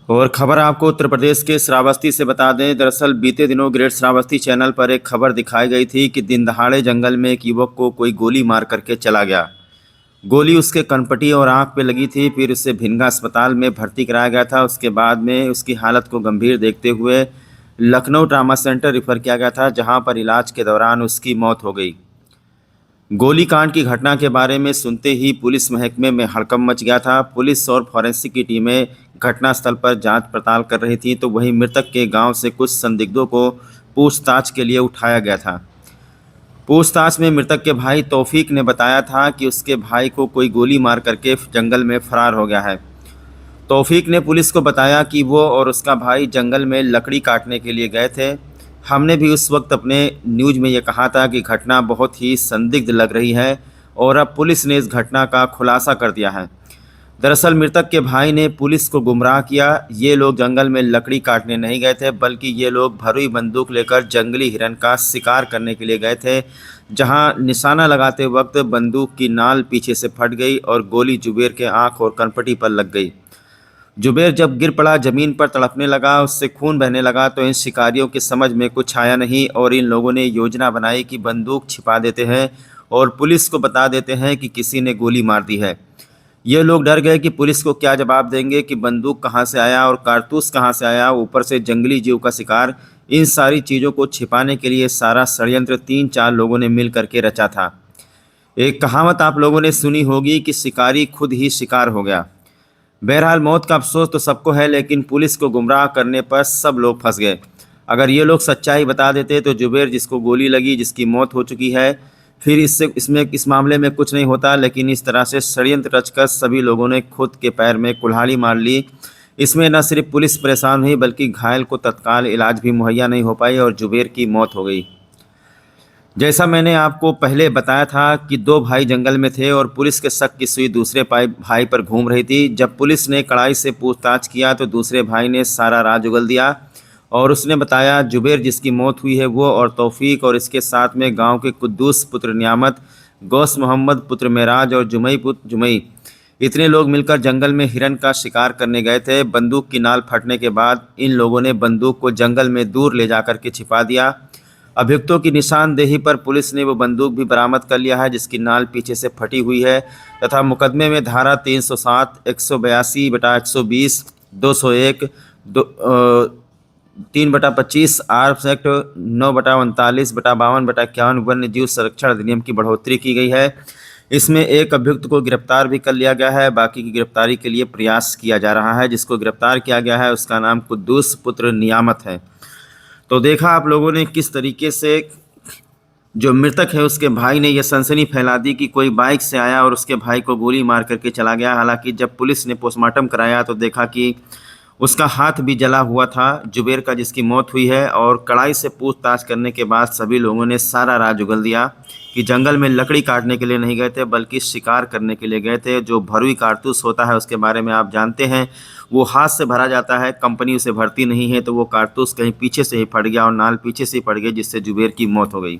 और खबर आपको उत्तर प्रदेश के श्रावस्ती से बता दें। दरअसल बीते दिनों ग्रेट श्रावस्ती चैनल पर एक खबर दिखाई गई थी कि दिन दहाड़े जंगल में एक युवक को कोई गोली मार करके चला गया। गोली उसके कनपटी और आंख पे लगी थी। फिर उसे भिनगा अस्पताल में भर्ती कराया गया था। उसके बाद में उसकी हालत को गंभीर देखते हुए लखनऊ ट्रामा सेंटर रिफ़र किया गया था, जहां पर इलाज के दौरान उसकी मौत हो गई। गोलीकांड की घटना के बारे में सुनते ही पुलिस महकमे में हड़कंप मच गया था। पुलिस और फॉरेंसिक की टीमें घटनास्थल पर जांच पड़ताल कर रही थी, तो वहीं मृतक के गांव से कुछ संदिग्धों को पूछताछ के लिए उठाया गया था। पूछताछ में मृतक के भाई तौफीक ने बताया था कि उसके भाई को कोई गोली मार करके जंगल में फरार हो गया है। तौफीक ने पुलिस को बताया कि वो और उसका भाई जंगल में लकड़ी काटने के लिए गए थे। हमने भी उस वक्त अपने न्यूज़ में ये कहा था कि घटना बहुत ही संदिग्ध लग रही है, और अब पुलिस ने इस घटना का खुलासा कर दिया है। दरअसल मृतक के भाई ने पुलिस को गुमराह किया। ये लोग जंगल में लकड़ी काटने नहीं गए थे, बल्कि ये लोग भरी बंदूक लेकर जंगली हिरन का शिकार करने के लिए गए थे, जहां निशाना लगाते वक्त बंदूक की नाल पीछे से फट गई और गोली जुबेर के आंख और कनपटी पर लग गई। जुबेर जब गिर पड़ा, ज़मीन पर तड़पने लगा, उससे खून बहने लगा, तो इन शिकारियों की समझ में कुछ आया नहीं और इन लोगों ने योजना बनाई कि बंदूक छिपा देते हैं और पुलिस को बता देते हैं कि किसी ने गोली मार दी है। ये लोग डर गए कि पुलिस को क्या जवाब देंगे, कि बंदूक कहाँ से आया और कारतूस कहाँ से आया, ऊपर से जंगली जीव का शिकार। इन सारी चीज़ों को छिपाने के लिए सारा षड्यंत्र 3-4 लोगों ने मिल करके रचा था। एक कहावत आप लोगों ने सुनी होगी कि शिकारी खुद ही शिकार हो गया। बहरहाल मौत का अफसोस तो सबको है, लेकिन पुलिस को गुमराह करने पर सब लोग फंस गए। अगर ये लोग सच्चाई बता देते तो जुबेर, जिसको गोली लगी, जिसकी मौत हो चुकी है, फिर इस मामले में कुछ नहीं होता। लेकिन इस तरह से षड्यंत्र रचकर सभी लोगों ने खुद के पैर में कुल्हाड़ी मार ली। इसमें न सिर्फ पुलिस परेशान हुई, बल्कि घायल को तत्काल इलाज भी मुहैया नहीं हो पाई और जुबेर की मौत हो गई। जैसा मैंने आपको पहले बताया था कि 2 भाई जंगल में थे और पुलिस के शक की सुई दूसरे भाई पर घूम रही थी। जब पुलिस ने कड़ाई से पूछताछ किया तो दूसरे भाई ने सारा राज उगल दिया और उसने बताया जुबेर जिसकी मौत हुई है वो और तौफीक और इसके साथ में गांव के कुद्दूस पुत्र नियामत, गौस मोहम्मद पुत्र मेराज और जुमई पुत्र जुमई, इतने लोग मिलकर जंगल में हिरन का शिकार करने गए थे। बंदूक की नाल फटने के बाद इन लोगों ने बंदूक को जंगल में दूर ले जाकर के छिपा दिया। अभियुक्तों की निशानदेही पर पुलिस ने वो बंदूक भी बरामद कर लिया है, जिसकी नाल पीछे से फटी हुई है, तथा मुकदमे में धारा 307, 182/120, 201, 3/25 आर्म्स एक्ट, 9/39/52/51 वन्य जीव संरक्षण अधिनियम की बढ़ोतरी की गई है। इसमें एक अभियुक्त को गिरफ्तार भी कर लिया गया है। बाकी की गिरफ्तारी के लिए प्रयास किया जा रहा है। जिसको गिरफ्तार किया गया है उसका नाम कुद्दूस पुत्र नियामत है। तो देखा आप लोगों ने किस तरीके से जो मृतक है उसके भाई ने यह सनसनी फैला दी कि कोई बाइक से आया और उसके भाई को गोली मार करके चला गया। हालांकि जब पुलिस ने पोस्टमार्टम कराया तो देखा कि उसका हाथ भी जला हुआ था जुबेर का, जिसकी मौत हुई है। और कड़ाई से पूछताछ करने के बाद सभी लोगों ने सारा राज उगल दिया कि जंगल में लकड़ी काटने के लिए नहीं गए थे, बल्कि शिकार करने के लिए गए थे। जो भरुई कारतूस होता है उसके बारे में आप जानते हैं, वो हाथ से भरा जाता है, कंपनी उसे भरती नहीं है, तो वो कारतूस कहीं पीछे से ही फट गया और नाल पीछे से ही फट गई, जिससे जुबेर की मौत हो गई।